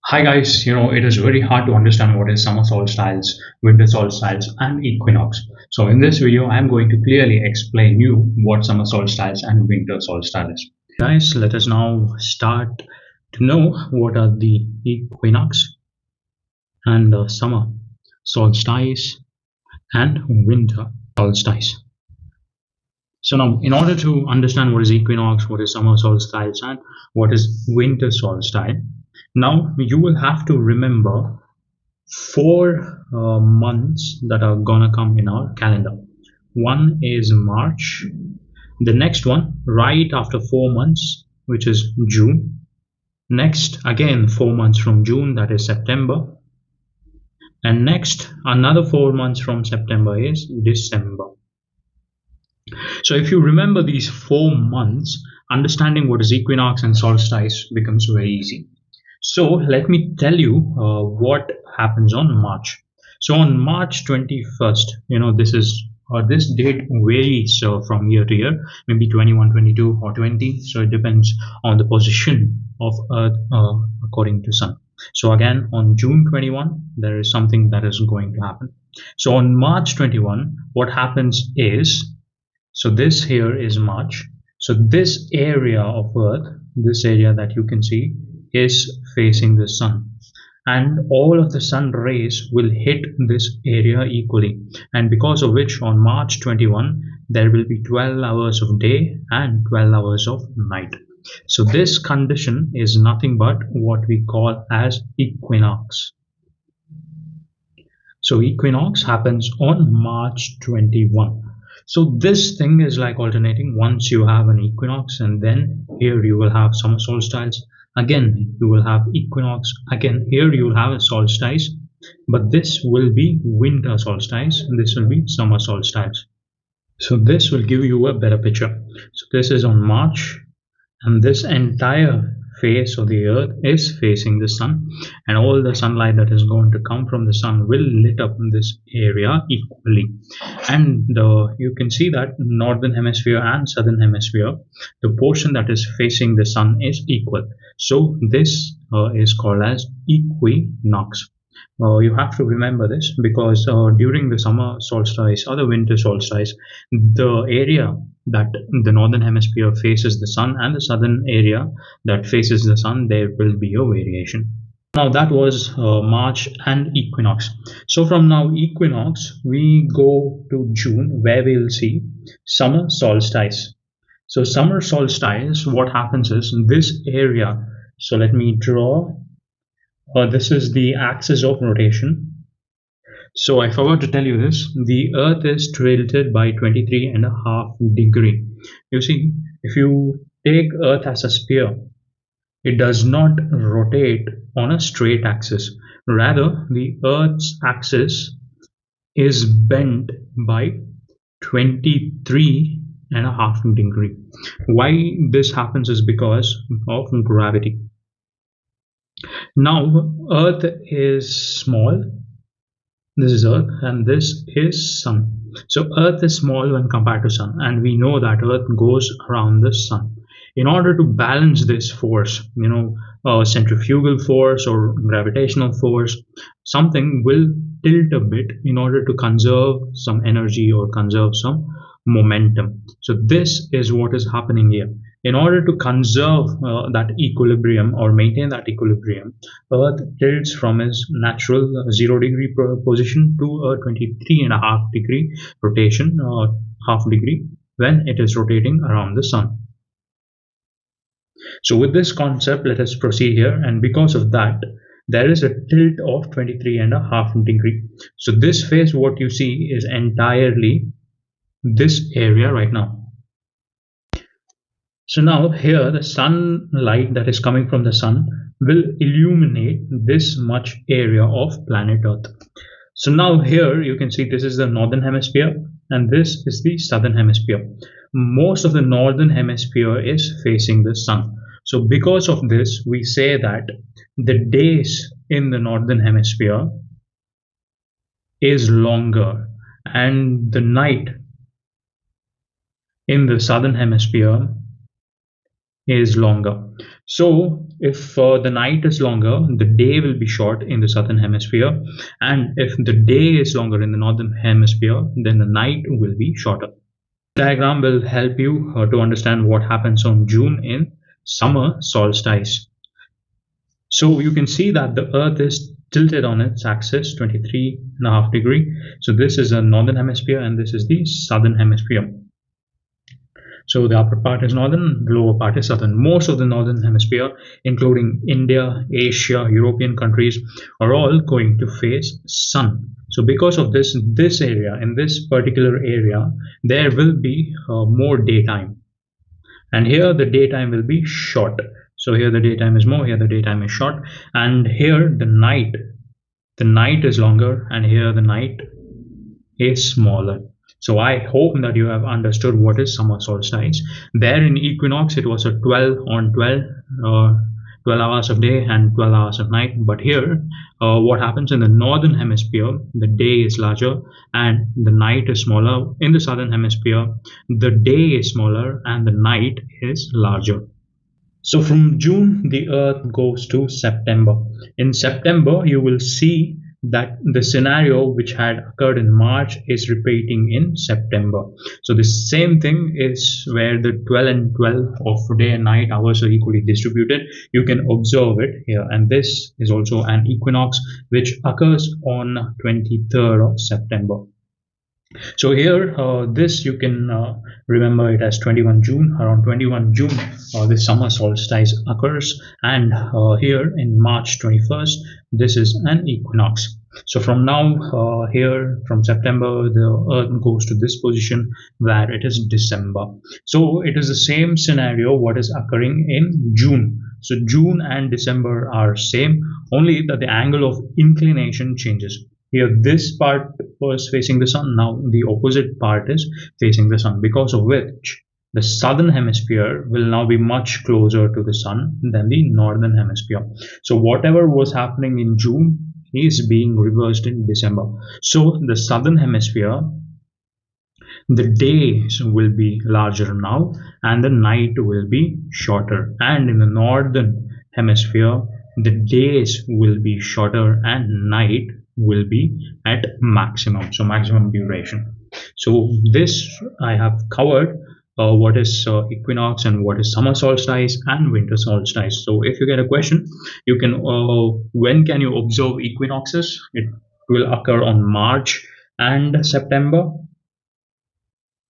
Hi guys, it is very hard to understand what is summer solstice, winter solstice and equinox. So in this video I am going to clearly explain you what summer solstice and winter solstice is. Guys, let us now start to know what are the equinox and summer solstice and winter solstice. So now in order to understand what is equinox, what is summer solstice and what is winter solstice, now you will have to remember four months that are gonna come in our calendar. One is March, the next one right after 4 months, which is June. Next, again 4 months from June, that is September. And next, another 4 months from September is December. So if you remember these 4 months, understanding what is equinox and solstice becomes very easy. So let me tell you what happens on March. So on March 21st, this date varies from year to year, maybe 21, 22 or 20. So it depends on the position of Earth according to Sun. So again, on June 21, there is something that is going to happen. So on March 21, what happens is, so this here is March. So this area of Earth, this area that you can see, is facing the sun, and all of the sun rays will hit this area equally, and because of which on March 21 there will be 12 hours of day and 12 hours of night. So this condition is nothing but what we call as equinox. So equinox happens on March 21. So this thing is like alternating. Once you have an equinox, and then here you will have summer solstice. Again, you will have equinox. Again, here you will have a solstice. But this will be winter solstice, and this will be summer solstice. So this will give you a better picture. So this is on March, and this entire face of the earth is facing the sun, and all the sunlight that is going to come from the sun will lit up this area equally. And you can see that northern hemisphere and southern hemisphere, the portion that is facing the sun is equal. So this is called as equinox. You have to remember this because during the summer solstice or the winter solstice, the area that the northern hemisphere faces the sun and the southern area that faces the sun, there will be a variation. Now that was March and equinox. So from now equinox, we go to June, where we will see summer solstice. So summer solstice, what happens is this area. So let me draw. This is the axis of rotation. So I forgot to tell you this. The Earth is tilted by 23.5 degrees. You see, if you take Earth as a sphere, it does not rotate on a straight axis. Rather, the Earth's axis is bent by 23.5 degrees. Why this happens is because of gravity. Now, Earth is small. This is Earth and this is Sun. So Earth is small when compared to Sun, and we know that Earth goes around the Sun. In order to balance this force, centrifugal force or gravitational force, something will tilt a bit in order to conserve some energy or conserve some momentum. So this is what is happening here. In order to conserve that equilibrium or maintain that equilibrium, Earth tilts from its natural 0 degree position to a 23.5 degree rotation, half degree, when it is rotating around the sun. So with this concept, let us proceed here, and because of that, there is a tilt of 23.5 degree. So this phase, what you see is entirely this area right now. So now here the sunlight that is coming from the sun will illuminate this much area of planet Earth. So now here you can see this is the northern hemisphere and this is the southern hemisphere. Most of the northern hemisphere is facing the sun. So because of this, we say that the days in the northern hemisphere is longer and the night in the southern hemisphere is longer. So if the night is longer, the day will be short in the southern hemisphere, and if the day is longer in the northern hemisphere, then the night will be shorter. Diagram will help you to understand what happens on June in summer solstice. So you can see that the Earth is tilted on its axis 23.5 degree. So this is the northern hemisphere and this is the southern hemisphere. So the upper part is northern, the lower part is southern. Most of the northern hemisphere, including India, Asia, European countries, are all going to face sun. So because of this, in this particular area, there will be more daytime. And here the daytime will be short. So here the daytime is more, here the daytime is short. And here the night is longer, and here the night is smaller. So I hope that you have understood what is summer solstice. There in Equinox, it was a 12 on 12, 12 hours of day and 12 hours of night. But here, what happens in the northern hemisphere, the day is larger and the night is smaller. In the southern hemisphere, the day is smaller and the night is larger. So from June, the Earth goes to September. In September, you will see that the scenario which had occurred in March is repeating in September. So the same thing is where the 12 and 12 of day and night hours are equally distributed. You can observe it here, and this is also an equinox which occurs on 23rd of September. So here, this you can remember it as 21 June. Around 21 June, the summer solstice occurs, and here in March 21st, this is an equinox. So from now, here from September, the Earth goes to this position where it is December. So it is the same scenario what is occurring in June. So June and December are same, only that the angle of inclination changes. Here this part was facing the sun, now the opposite part is facing the sun, because of which the southern hemisphere will now be much closer to the sun than the northern hemisphere. So whatever was happening in June is being reversed in December. So the southern hemisphere, the days will be larger now and the night will be shorter, and in the northern hemisphere the days will be shorter and night will be at maximum, so maximum duration. So this I have covered what is equinox and what is summer solstice and winter solstice. So if you get a question, you can when can you observe equinoxes? It will occur on March and September.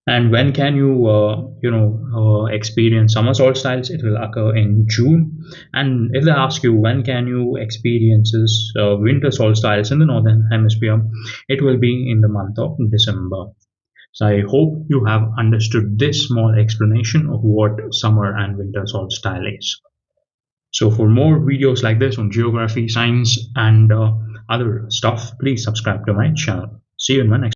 And when can you experience summer solstice? It will occur in June. And if they ask you when can you experience winter solstice in the northern hemisphere, it will be in the month of December. So I hope you have understood this small explanation of what summer and winter solstice is. So for more videos like this on geography, science, and other stuff, please subscribe to my channel. See you in my next